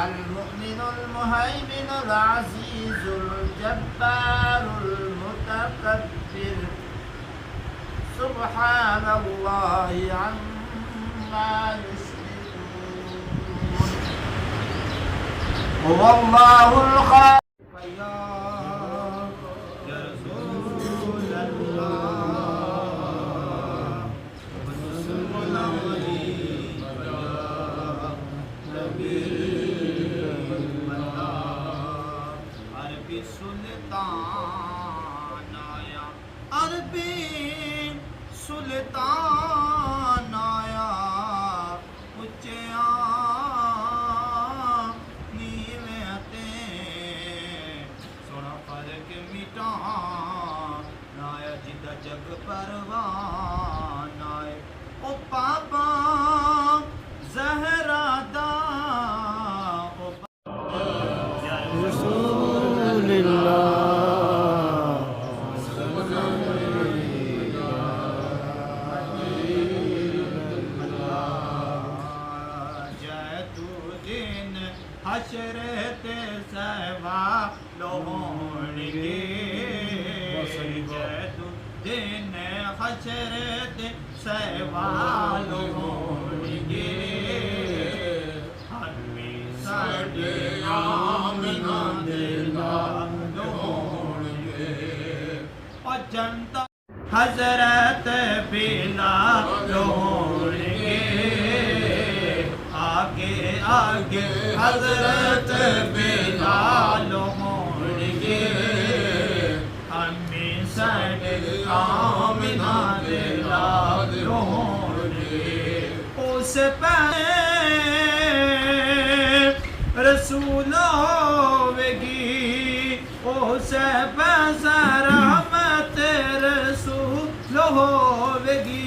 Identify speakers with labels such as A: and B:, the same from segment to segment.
A: المؤمن المهيمن العزيز الجبار المتكبر سبحان الله عما يشركون هو الله الخالق
B: عربی سلطان آیا، عربی سلطان آیا، اچیاں نیویں تے سونا فرق مٹان آیا، جدا جگ پروان آئے او پاپا زہرا دا
A: رسول اللہ
B: حشر تے سوا لہون گے، جے تو دن حشر تے سوا لہون گے، ہمی ساڈے آمنہ دے نال لہون گے، اور جنتا حضرت بلال لہون گے، آگے آگے حضرت بلال ہون گے، ہمیں ساڈے آمنہ دے لال ہون گے، اس پہلے رسول ہوے گی، اس پہلے رحمت رسول ہوے گی،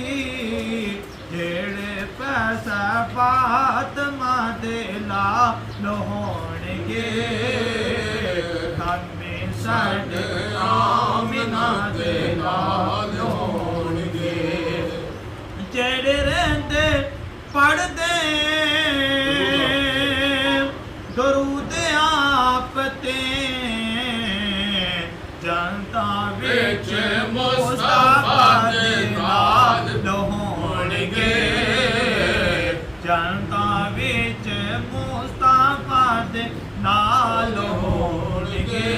B: جیڑے پیسہ فاطمہ دے لال ہون گے، ہمیں ساڈے آمنہ دے لال ہون گے، جیڑے رہندے پڑھدے درود آپ تے، جنتا وچ مصطفیٰ دے نال ہون گے، جنتا وچ مصطفیٰ دے نال ہون گے،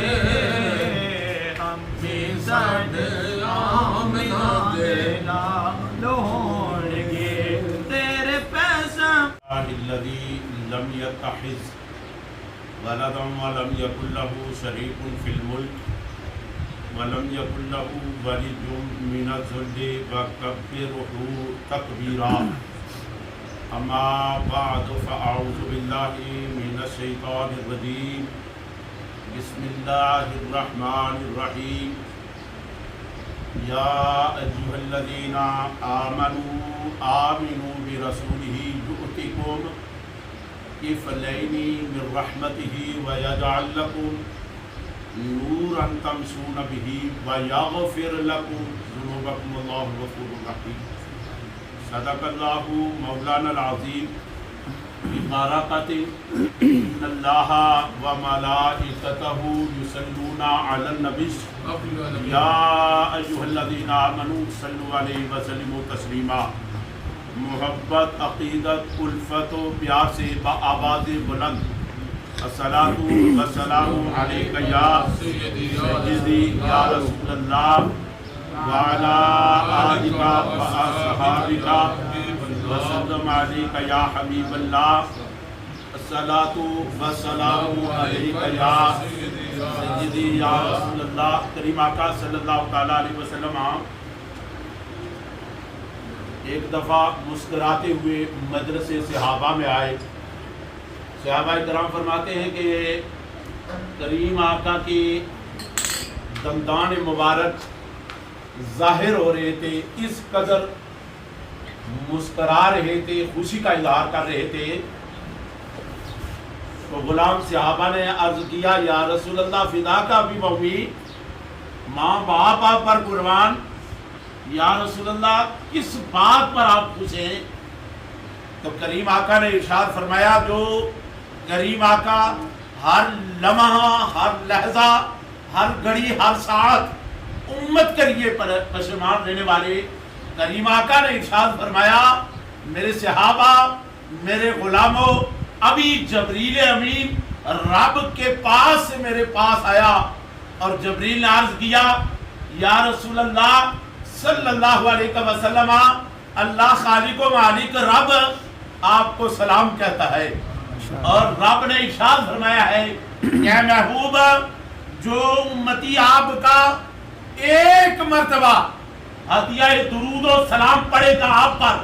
B: ہمیں ساڈے آمنہ دے نال ہون گے، تیرے پیسہ
C: الذي لم يتخذ ولدا ولم يكن له شريك في الملك ولم يكن له ولي من الذل وكبره تكبيرا. أما بعد فأعوذ بالله من الشيطان الرجيم. بسم الله الرحمن الرحيم. يا أيها الذين آمنوا برسوله يؤتكم كفلين من رحمته ويجعل لكم نورا تمشون به ويغفر لكم ذنوبكم والله غفور رحيم. صدق الله مولانا العظيم. ببركة إن الله وملائكته يصلون على النبي يا أيها الذين آمنوا صلوا عليه وسلموا تسليما. محبت، عقیدت، الفت و پیار سے بآواز بلند الصلاۃ والسلام علیک یا سیدی یا رسول اللہ وعلی آلک واصحابک وسلم علیک یا حبیب اللہ. الصلاۃ والسلام علیک یا سیدی یا رسول اللہ. کریم آقا صلی اللہ تعالیٰ علیہ وسلم ایک دفعہ مسکراتے ہوئے مجلس صحابہ میں آئے. صحابہ کرام فرماتے ہیں کہ کریم آقا کی دندان مبارک ظاہر ہو رہے تھے، اس قدر مسکرا رہے تھے، خوشی کا اظہار کر رہے تھے. تو غلام صحابہ نے عرض کیا یا رسول اللہ فداک ابی و امی، ماں باپ آپ پر قربان، یا رسول اللہ کس بات پر آپ خوش ہیں؟ تو کریم آقا نے ارشاد فرمایا جو کریم آقا ہر لمحہ، ہر لحظہ، ہر گھڑی، ہر ساعت امت کے لیے پشیمان رہنے والے کریم آقا نے ارشاد فرمایا میرے صحابہ، میرے غلاموں، ابھی جبریل امین رب کے پاس سے میرے پاس آیا اور جبریل نے عرض کیا یا رسول اللہ صلی اللہ علیہ وسلم اللہ خالق و مالک رب آپ کو سلام کہتا ہے، اور رب نے ارشاد فرمایا ہے کہ اے محبوب جو امتی آپ کا ایک مرتبہ ہدیہ درود و سلام پڑھے گا آپ پر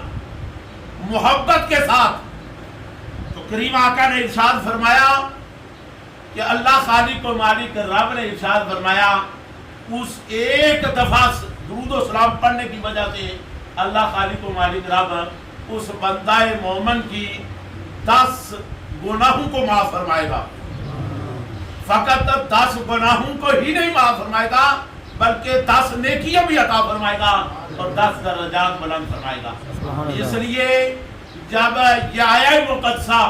C: محبت کے ساتھ، تو کریم آقا نے ارشاد فرمایا کہ اللہ خالق و مالک رب نے ارشاد فرمایا اس ایک دفعہ درود و سلام پڑھنے کی وجہ سے اللہ خالق و مالک رب اس بندہ مومن کی 10 گناہوں کو معاف فرمائے گا. فقط 10 گناہوں کو ہی نہیں معاف فرمائے گا بلکہ 10 نیکیاں بھی عطا فرمائے گا اور 10 درجات بلند فرمائے گا. اس لیے جب یہ آیت مقدسہ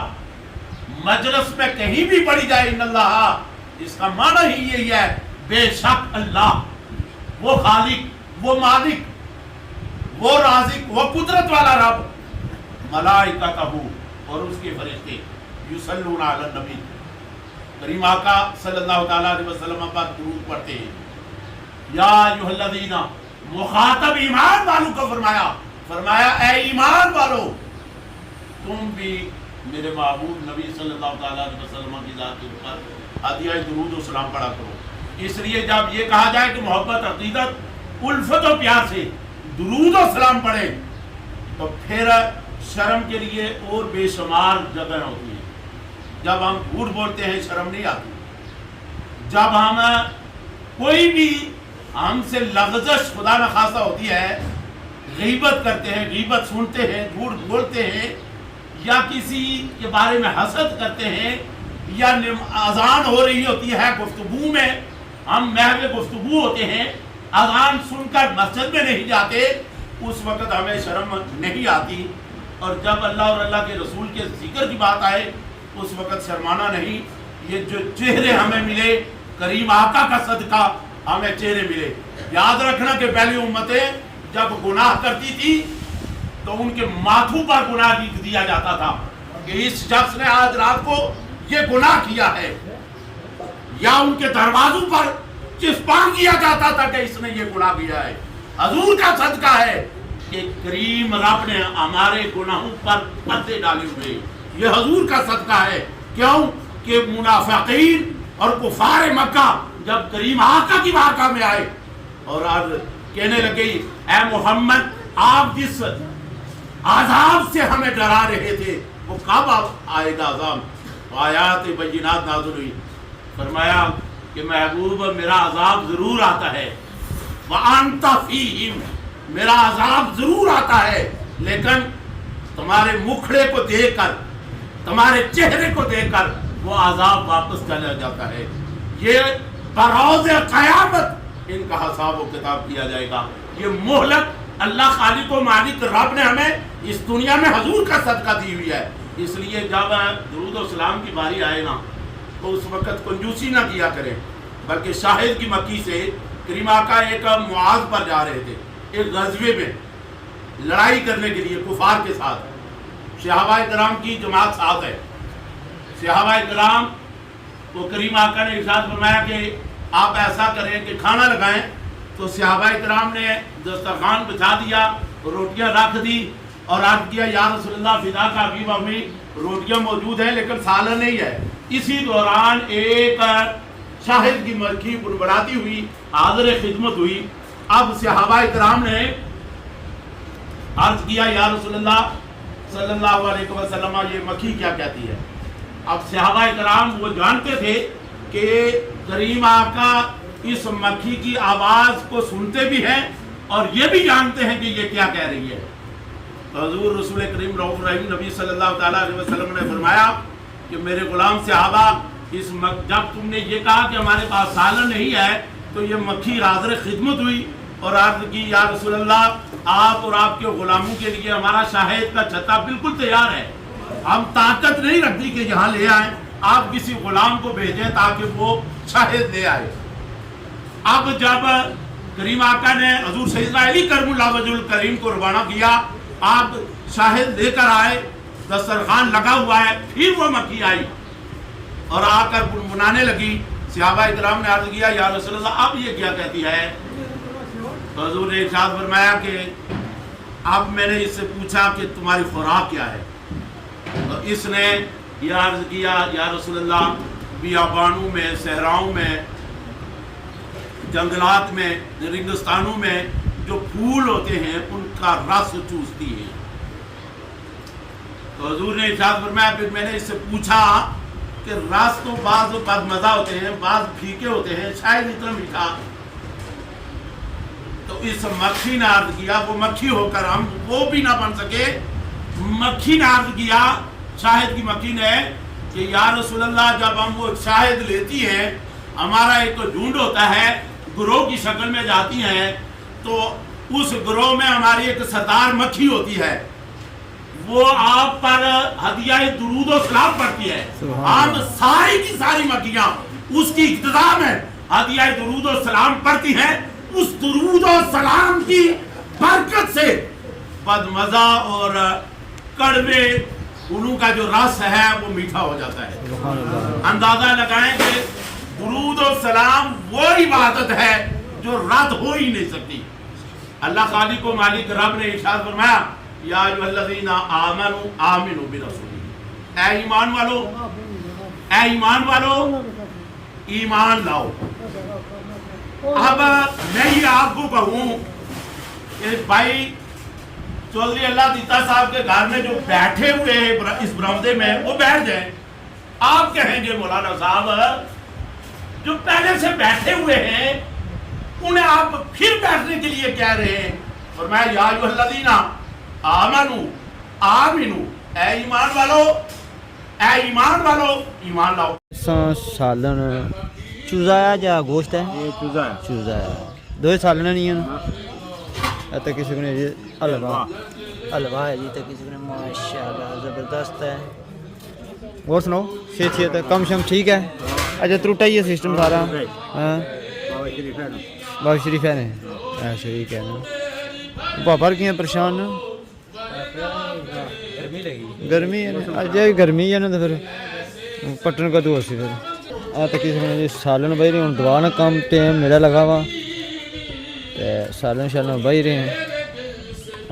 C: مجلس میں کہیں بھی پڑھی جائے ان اللہ، اس کا معنی ہی یہی ہے بے شک اللہ وہ خالق، وہ مالک، وہ رازق، وہ قدرت والا رب ملائکتہ اور اس کے فرشتے یصلون علی النبی کریم آقا صلی اللہ تعالی علیہ وسلم پر درود پڑھتے ہیں. یا ایھا الذین مخاطب ایمان والوں کو فرمایا اے ایمان والو تم بھی میرے محبوب نبی صلی اللہ تعالی علیہ وسلم کی ذات کے اوپر ہدیہ درود و سلام پڑھا کرو. اس لیے جب یہ کہا جائے کہ محبت، عقیدت، الفت و پیار سے درود و سلام پڑھیں تو پھر شرم کے لیے اور بے شمار جگہ ہوتی ہیں. جب ہم جھوٹ بولتے ہیں شرم نہیں آتی، جب ہم کوئی بھی ہم سے لغزش خدا نخواستہ ہوتی ہے، غیبت کرتے ہیں، غیبت سنتے ہیں، جھوٹ بولتے ہیں، یا کسی کے بارے میں حسد کرتے ہیں، یا اذان ہو رہی ہوتی ہے گفتگو میں، ہم محو گفتگو ہوتے ہیں، اذان سن کر مسجد میں نہیں جاتے، اس وقت ہمیں شرم نہیں آتی. اور جب اللہ اور اللہ کے رسول کے ذکر کی بات آئے اس وقت شرمانا نہیں. یہ جو چہرے ہمیں ملے کریم آقا کا صدقہ ہمیں چہرے ملے. یاد رکھنا کہ پہلی امتیں جب گناہ کرتی تھی تو ان کے ماتھوں پر گناہ لکھ دیا جاتا تھا کہ اس شخص نے آج رات کو یہ گناہ کیا ہے، یا ان کے دروازوں پر چسپاں کیا جاتا تھا کہ اس نے یہ گناہ کیا ہے. حضور کا صدقہ ہے کہ کریم رب نے ہمارے گناہوں پر پردے ڈالے ہوئے. یہ حضور کا صدقہ ہے. کیوں کہ منافقین اور کفار مکہ جب کریم آقا کی بارگاہ میں آئے اور آج کہنے لگے اے محمد آپ جس عذاب سے ہمیں ڈرا رہے تھے وہ کب آئے گا عذاب؟ آیات بینات نازل ہوئی. فرمایا کہ محبوب میرا عذاب ضرور آتا ہے، وَأَنْتَ فِيهِمْ میرا عذاب ضرور آتا ہے، لیکن تمہارے مکھڑے کو دیکھ کر، تمہارے چہرے کو دیکھ کر وہ عذاب واپس چلا جاتا ہے. یہ بروز قیامت ان کا حساب و کتاب کیا جائے گا. یہ مہلت اللہ خالق و مالک رب نے ہمیں اس دنیا میں حضور کا صدقہ دی ہوئی ہے. اس لیے جب درود و سلام کی باری آئے نا تو اس وقت کنجوسی نہ کیا کریں، بلکہ شاہد کی مکی سے کریم آقا ایک معاذ پر جا رہے تھے، ایک غزوے میں لڑائی کرنے کے لیے کفار کے ساتھ. صحابہ کرام کی جماعت ساتھ ہے. صحابہ کرام کو کریم آقا نے ارشاد فرمایا کہ آپ ایسا کریں کہ کھانا لگائیں. تو صحابہ کرام نے دسترخوان بچھا دیا، روٹیاں رکھ دی اور عرض کیا یا رسول اللہ فدا کا ابھی امی روٹیاں موجود ہیں لیکن سالن نہیں ہے. اسی دوران ایک شاہد کی مرغی بڑبڑاتی ہوئی حاضر خدمت ہوئی. اب صحابہ کرام نے عرض کیا یا رسول اللہ صلی اللہ علیہ وسلم یہ مکھی کیا کہتی ہے؟ اب صحابہ کرام وہ جانتے تھے کہ کریم آقا اس مکھی کی آواز کو سنتے بھی ہیں اور یہ بھی جانتے ہیں کہ یہ کیا کہہ رہی ہے. تو حضور رسول کریم رؤوف رحیم نبی صلی اللہ تعالیٰ علیہ وسلم نے فرمایا کہ میرے غلام صحابہ جب تم نے یہ کہا کہ ہمارے پاس سالن نہیں ہے تو یہ مکھی حاضر خدمت ہوئی اور عرض کی یا رسول اللہ آپ اور آپ کے غلاموں کے لیے ہمارا شاہد کا چھتا بالکل تیار ہے، ہم طاقت نہیں رکھتی کہ یہاں لے آئیں، آپ کسی غلام کو بھیجیں تاکہ وہ شاہد لے آئے. اب جب کریم آقا نے حضور سیدنا علی کرم اللہ وجہ الکریم کو روانہ کیا، آپ شاہد لے کر آئے، دسترخوان لگا ہوا ہے، پھر وہ مکھی آئی اور آ کر بنانے لگی. صحابہ کرام نے عرض کیا یا رسول اللہ اب یہ کیا کہتی ہے؟ تو حضور نے ارشاد فرمایا کہ اب میں نے اس سے پوچھا کہ تمہاری خوراک کیا ہے، تو اس نے یہ عرض کیا یا رسول اللہ بیابانوں میں، صحراؤں میں، جنگلات میں، ریگستانوں میں جو پھول ہوتے ہیں ان کا رس چوستی ہے۔ تو حضور نے ارشاد فرمایا پھر میں نے اس سے پوچھا کہ رس تو بعض مزہ ہوتے ہیں، بعض پھیکے ہوتے ہیں، شاید اتنا میٹھا۔ تو اس مکھی نے عرض کیا، وہ مکھی ہو کر ہم وہ بھی نہ بن سکے، مکھی نے عرض کیا، شاہد کی مکھی نے، کہ یا رسول اللہ جب ہم وہ شاہد لیتی ہیں، ہمارا ایک تو جھنڈ ہوتا ہے، گروہ کی شکل میں جاتی ہیں، تو اس گروہ میں ہماری ایک ستار مکھی ہوتی ہے، وہ آپ پر ہدیہ درود و سلام پڑتی ہے۔ ہم ساری کی ساری مکھیاں اس کی اقتداء میں ہدیہ درود و سلام پڑتی ہیں، اس درود و سلام کی برکت سے بدمزہ اور کڑوے انہوں کا جو رس ہے وہ میٹھا ہو جاتا ہے۔ اندازہ لگائیں کہ درود و سلام وہ عبادت ہے جو رد ہو ہی نہیں سکتی۔ اللہ خالق و مالک رب نے ارشاد فرمایا یا ایھا الذین آمنوا آمنوا برسول، اے ایمان والو، اے ایمان والو ایمان لاؤ۔ اب میں یہ آپ کو کہوں کہ بھائی چودھری اللہ دیتا صاحب کے گھر میں جو بیٹھے ہوئے ہیں اس برآمدے میں وہ بیٹھ جائیں۔ آپ کہیں گے مولانا صاحب جو پہلے سے بیٹھے ہوئے ہیں انہیں آپ پھر بیٹھنے کے لیے کہہ رہے ہیں، فرمایا یا ایھا الذین آمنوا آمنوا، اے ایمان والو، اے ایمان والو ایمان لاؤ۔
A: سالن چوزا ہے یا گوشت ہے؟
B: یہ چوزا ہے،
A: چوزا ہے، دو سالن نہیں ہیں۔ تو کسی کو نے حلوا، حلوا ہے جی، تو کسی کو نے ماشاءاللہ زبردست ہے۔ اور سناؤ صحت کم شم ٹھیک ہے؟ اچھا ٹوٹا ہی ہے سسٹم سارا؟ ہاں بابا شریف ہے نا، شریف ہے نا۔ پاپا کیا پریشان نا؟ گرمی ہے نا، اجے گرمی ہے نا، تو پھر پٹن کا تو سی پھر آ تک جی سالن بہی رہے ہوں، دعا نہ کام ٹائم میرا لگا ہوا، سالن شالن بہی رہے ہیں،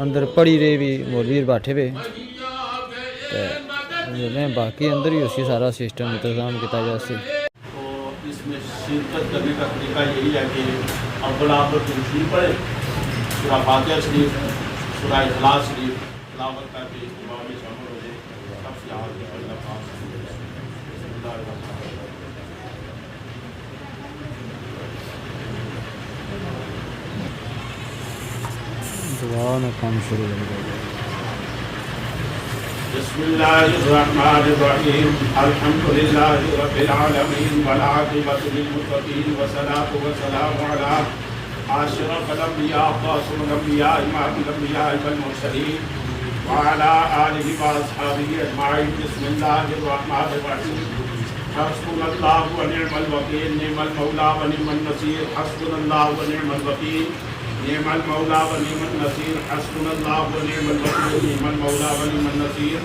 A: اندر پڑھی رہے بھی مولوی بیٹھے پہ، باقی اندر ہی اسی سارا سسٹم انتظام کیا جا سے۔
C: تو اس میں شرکت کرنے کا طریقہ یہی ہے کہ اول آپ تنظیم پڑھیں، سورہ فاتحہ شریف، سورہ اخلاص شریف تلاوت کر کے دعا میں شامل ہو جائے۔ سب سے آگے اللہ پاک بسم اللہ الرحمن الرحیم۔
A: دعا نہ کام شروع ہو گیا۔
C: بسم اللہ الرحمن الرحیم، الحمد للہ رب العالمین والعاقبۃ للمتقین والصلاۃ والسلام علی اشرف الانبیاء خاتم الانبیاء امام الانبیاء والمرسلین وعلی آلہ واصحابہ اجمعین۔ بسم اللہ الرحمن الرحیم، حسبنا اللہ ونعم الوکیل، نعم المولا ونعم النصیر، حسبنا اللہ ونعم الوکیل، نعم المولا ونعم النصیر، حسبنا اللہ ونعم الوکیل، نعم المولا ونعم النصیر،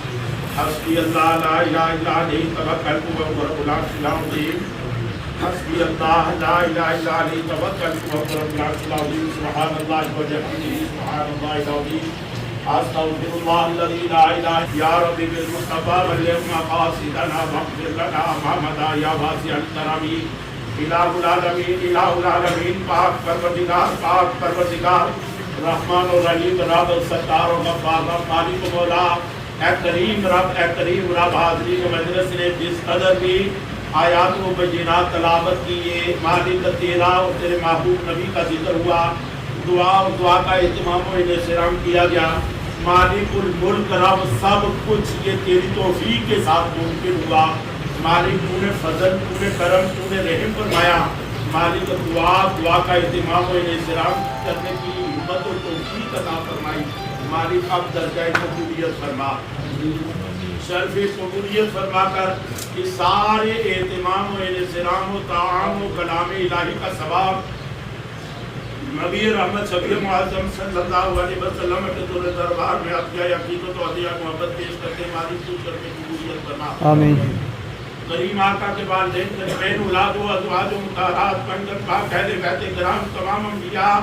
C: حسبی اللہ لا الہ الا علیہ توکلت وهو رب العرش العظیم، حسبی اللہ لا الہ الا علیہ توکلت وهو رب العرش العظیم، سبحان اللہ وبحمدہ، سبحان اللہ العظیم، استغفر اللہ الذی لا الہ یا رب بالمصطفى بلغ مقاصدنا واغفر لنا ما مضى یا واسع الکرم، الہ العالمین، الہ العالمین، پاک پروردگار رحمان و رحیم، رب ستار و غفار، رب مالک و مولا، اے کریم رب حاضرین مجلس نے جس قدر بھی آیات و بینات تلاوت کی، یہ مالک تیرا اور تیرے محبوب نبی کا ذکر ہوا، دعا کا اہتمام و انصرام کیا گیا، مالک الملک رب سب کچھ یہ تیری توفیق کے ساتھ ممکن ہوا، مالک تو نے فضل، تو نے کرم، تو نے رحم فرمایا، مالک دعا کا اہتمام و انصرام کرنے کی ہمت و توفیق عطا فرمائی، مالک اب درجہ قبولیت فرما، شرف قبولیت فرما کر اس سارے اہتمام و انصرام و تعام و کلام الہی کا ثواب نبی رحمت شفیع معظم صلی اللہ علیہ وسلم کے دربار میں عطیہ عقیدت و عطیہ محبت پیش کرتے، مالک تو شرف قبولیت فرما،
A: آمین۔
C: کریم آقا کے والدین، کریم اولاد و ازواج و مطہرات، پنجن پاک اہل بیت کرام، تمام انبیاء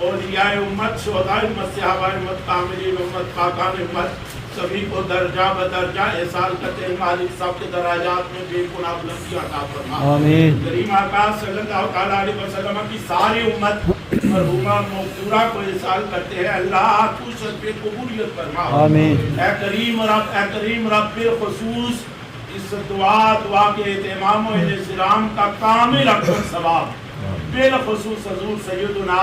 C: اولیاء امت شہداء امت صحابہ امت کاملین امت پاکان امت سبھی کو درجہ بدرجہ احسان کرتے ہیں مالک صاحب کے دراجات میں بے گناہ بلندی عطا فرما
A: آمین
C: کریم آقا صلی اللہ تعالیٰ علیہ وسلم کی ساری امت مرحومہ مغفورہ کو احسان کرتے ہیں اللہ تو سب پہ قبولیت فرما
A: آمین
C: اے کریم رب بالخصوص اس دعا کے اہتمام و انضرام کا کامل اکبر ثواب بالخصوص حضور سیدنا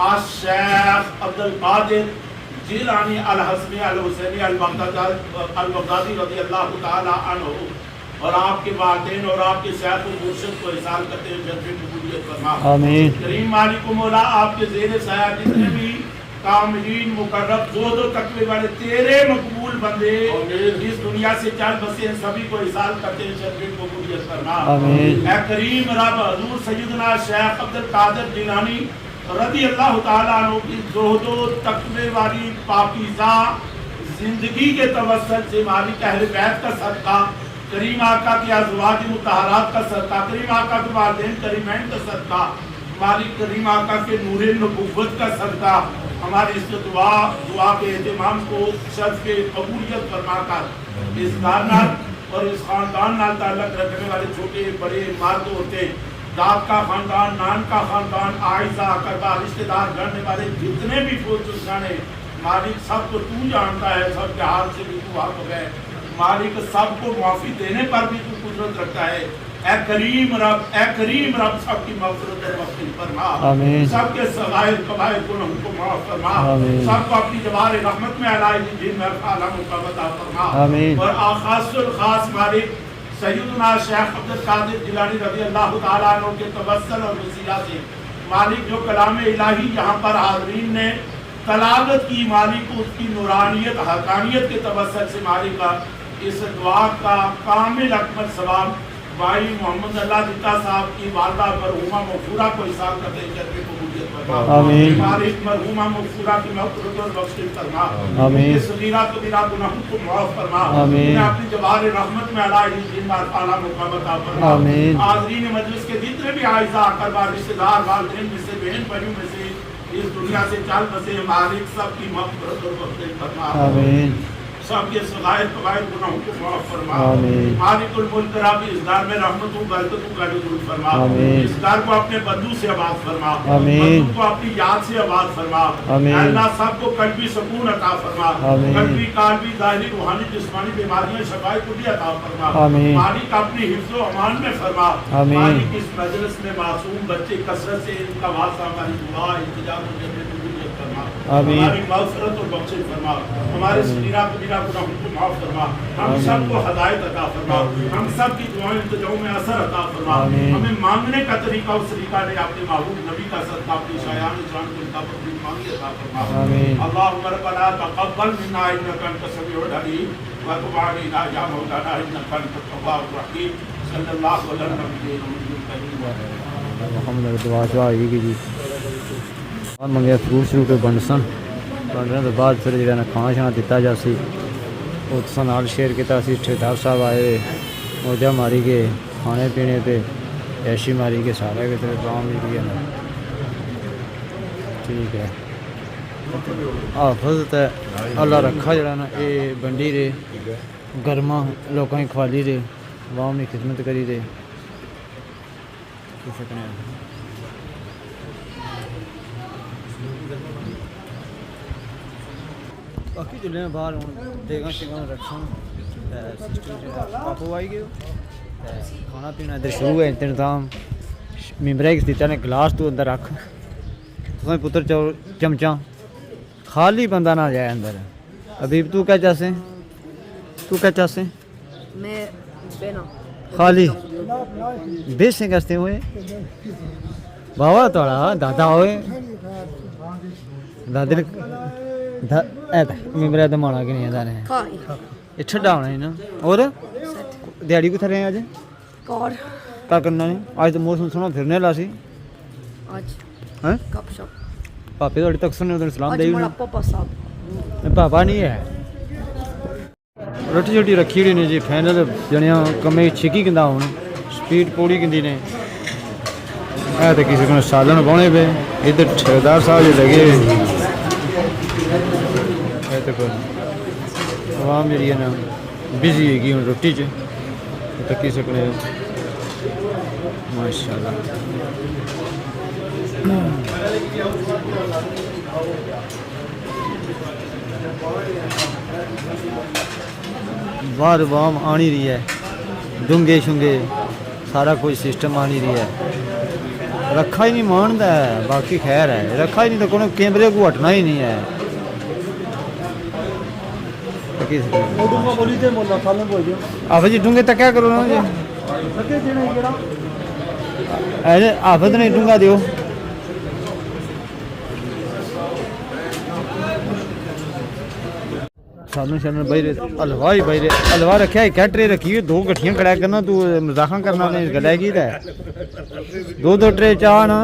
C: الشیخ عبدالقادر جیلانی الحسنی الحسینی البغدادی رضی اللہ تعالی عنہ اور آپ کے والدین اور آپ کے شیخ و مرشد کو احسان کرتے ہیں جنت قبولیت فرما
A: آمین
C: کریم مالک و مولا آپ کے زیر سایہ جتنے بھی کاملین مقرب زود و تقوی والے تیرے مقبول بندے اس دنیا سے چل بسے ہیں سبھی کو احسان کرتے ہیں جنت قبولیت فرما
A: آمین
C: اے کریم رب حضور سیدنا شیخ عبدالقادر جیلانی رضی اللہ تعالیٰ عنہ کی زہد و تقوی والی پاکیزہ زندگی کے توسل سے مالک اہل بیت کا صدقہ کریم آقا کی ازواج مطہرات کا صدقہ کریم آقا کے والدین کریمین کا صدقہ مالک کریم آقا کے نور نبوت کا صدقہ ہماری اس دعا کے اہتمام کو شرف کے قبولیت فرما کر اس کارنال اور اس خاندان نال تعلق رکھنے والے چھوٹے بڑے مرد عورتیں داد کا خاندان نان کا خاندان آئزہ اقربا رشتہ دار گھرنے والے جتنے بھی فوج جانے مالک سب کو تو جانتا ہے سب کے ہاتھ سے بھی تو واقف ہے مالک سب کو معافی دینے پر بھی تو قدرت رکھتا ہے اے کریم رب سب کی مغفرت اور مغفرت فرما
A: آمین
C: سب کے صغائر کبائر گناہوں کو معاف فرما
A: آمین
C: سب کو اپنی جبار رحمت میں علائے جن میں اعلیٰ مقام عطا فرما
A: آمین
C: اور خاص الخاص مالک سیدنا شیخ عبدالقادر جیلانی رضی اللہ تعالیٰ عنہ کے توسل اور وسیلہ سے مالک جو کلام الہی یہاں پر حاضرین نے تلاوت کی مالک اس کی نورانیت حقانیت کے توسل سے مالک کا اس دعا کا کامل اکمل ثواب بھائی محمد اللہ جتا صاحب کی والدہ مرحومہ مغفورہ کو احسان کرتے ہیں جنت قبولیت فرما
A: آمین
C: مالک مرحومہ مغفورہ کی مغفرت اور بخشش فرما
A: آمین
C: صغیرہ کبیرہ گناہوں کو معاف فرما
A: آمین
C: انہیں اپنی جبار رحمت میں علائے جن بار اعلیٰ مقام عطا فرما
A: آمین
C: حاضرین مجلس کے جتنے بھی اعزاء اقربا رشتہ دار والدین میں سے بہن بھائیوں میں سے اس دنیا سے چل بسے مالک سب کی مغفرت اور بخشش فرما
A: آمین
C: سب کے صغائر کبائر گناہوں کو معاف فرما
A: آمین
C: مالک الملک رب اس دار میں رحمتوں برکتوں کا نزول فرما
A: آمین
C: اس دار کو اپنے بندوں سے آباد فرما
A: آمین
C: بندوں کو اپنی یاد سے آباد فرما
A: آمین
C: اللہ سب کو قلبی سکون عطا فرما
A: آمین
C: قلبی قالبی ظاہری روحانی جسمانی بیماریاں شفائی کو بھی عطا فرما
A: آمین
C: مالک اپنی حفظ و امان میں فرما
A: آمین
C: مالک اس مجلس میں معصوم بچے کثرت سے ان کا واسطہ ہماری دعا انتظام و جنت قبولیت فرما
A: آمین
C: ہماری مغفرت اور بخشش فرما ہمارے صغیرہ کبیرہ گناہوں کو معاف فرما ہم سب کو ہدایت عطا فرما ہم سب کی دعائیں التجاؤں میں اثر عطا فرما ہمیں مانگنے کا طریقہ اس طریقہ نے اپنے محبوب نبی کا صدقہ اپنی شایان شان کو انتابت بھی مانگی عطا فرما اللہم ربنا تقبل منا انکا انت السمیع العلیم وتب علینا یا مولانا انکا انت التواب الرحیم صلی اللہ علیہ وسلم
A: محمد دعا چاہ گئی جی اور منگیا فروٹ شروع کے بنڈسن بنڈنے تو بعد پھر جہاں کھانا شانا دیتا جا سی اس نال شیئر کیا ٹھیکدار صاحب آئے ہوئے موجہ ماری کے کھانے پینے پہ ایشی ماری کے سارے کے طرح کام بھی کیا نا ٹھیک ہے حافظ تے اللہ رکھا جڑا نا یہ بنڈی رے گرما لوگوں کی کھوالی رے عوام کی خدمت کری رے باقی چلے ہیں باہر ہوں دیگاں شگاں رکھاں سسٹم باپو آئی گئے کھانا پینا ادھر شروع ہے انتظام ممبر کس دیتا نے گلاس تو اندر رکھ تمہیں پتر چمچا خالی بندہ نہ جائے اندر ابیب تو کیا چاہتے تو کیا چاہتے
D: میں بینا
A: خالی بیسیں کستے ہوئے بابا توڑا دادا ہوئے دادر ممبر دمانا کہ نہیں دانے
D: کھائی
A: یہ چھڑا ہونا ہی نا اور دیاڑی کو تھا رہے ہیں آج
D: کار
A: کیا کرنا نہیں آج تو موسم سونا پھرنے لا سی
D: آج
A: ہاں
D: گپ شپ
A: پاپے تو تک سننے ادھر سلام دے
D: آج ہمارا پاپا صاحب
A: پاپا نہیں ہے روٹی چھوٹی رکھی ہوئی نے جی فائنل جنیا کمے چھکی کندا ہوں سپیڈ پوڑی کندی نے تو کسی کو سالن پاؤنے پہ ادھر ٹھیکیدار صاحب جو لگے عوام جی ہے نا بزی ہے ہوں روٹی چکی سکنے ماشاء اللہ باہر عوام آنی رہی ہے ڈونگے شنگے سارا کوئی سسٹم آنی رہی ہے رکھا ہی نہیں مانتا ہے باقی خیر ہے رکھا ہی نہیں تو کوئی کیمرے کو ہٹنا ہی نہیں ہے آپ جی ڈونگے تک کیا کرو نا جی آفت نہیں ڈونگا دیو سالن شالن بھائی حلوا ہی بھائی حلوا رکھا ہے ٹرے رکھی ہوئی 2 گٹھیاں کڑا کرنا تو مزاحاں کرنا نے گلے کی ہے 2 ٹرے چاہ نا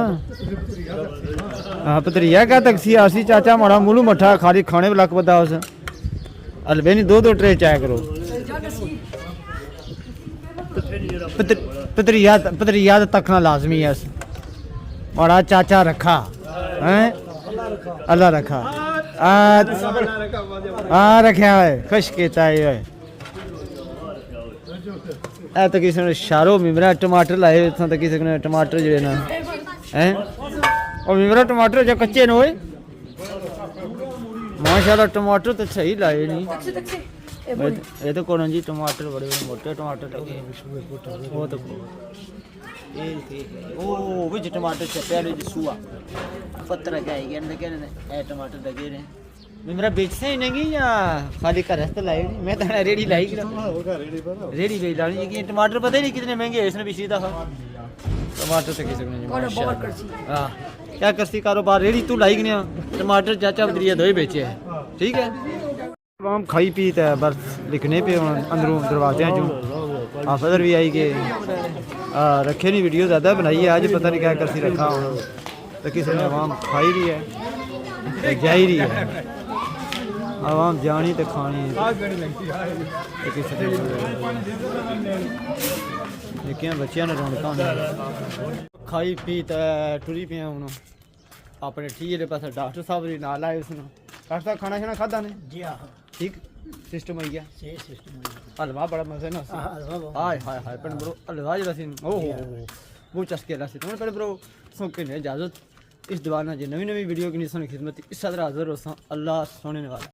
A: ہاں پتریا کیا تکسی آسی چاچا ماڑا مولو مٹھا خالی کھانے لک بدا اس حلوے نہیں 2 ٹرے چاہ کرو پتریا تکنا لازمی ہے ماڑا چاچا رکھا اللہ رکھا رکھا ہے خوش کیتا ہے تو کسی نے شارو ممرا ٹماٹر لائے اتنا تو کسی نے ٹماٹر جو ہے نا اور ممرا ٹماٹر جو کچے نے ہوئے ماشاء اللہ ٹماٹر تو صحیح لائے نہیں یہ تو کون جی ٹماٹر بڑے بڑے موٹے ٹماٹر لگے وہ تو ٹماٹر چپیا سوا پتر لگائے گئے ٹماٹر لگے رہے میرا بیچتے ہی نہیں یا خالی گھر سے لائے میں تو ریڑھی لائی ریڑھی بیچ لانی ٹماٹر پتہ ہی نہیں کتنے مہنگے اس نے پچھلی دفعہ ٹماٹر تو کسی نے ہاں کیا کرتی کاروبار ریڑھی تو لائی گیا ٹماٹر چاچا بدریہ دو ہی بیچے ہیں ٹھیک ہے عوام کھائی پیتا ہے بس لکھنے پہ اندروں دروازے جو حافظر بھی آئی کہ رکھے نہیں ویڈیو زیادہ بنائی ہے آج پتہ نہیں کیا کرتی رکھا ہونا تو کسی نے عوام کھائی رہی ہے جائی رہی ہے عوام جانی تو کھانی ہے بچیاں نے رونقاں کھائی پی ٹری پیا ہوں اپنے ٹھیک پاس ڈاکٹر صاحب بھی نال آئے اس ڈاکٹر صاحب کھانا شانا کھادا نے جی ہاں ٹھیک سسٹم ہوئی گیا حلوا بڑا مزے نا ہائے ہائے ہائے پن برو حلوا جڑا سی وہ چسکے والا سی تمہیں پہلے برو سوکے نے اجازت اس دوبارہ جی نوی ویڈیو کی نہیں سونی خدمت اس طرح حاضر ہو اللہ سونے والا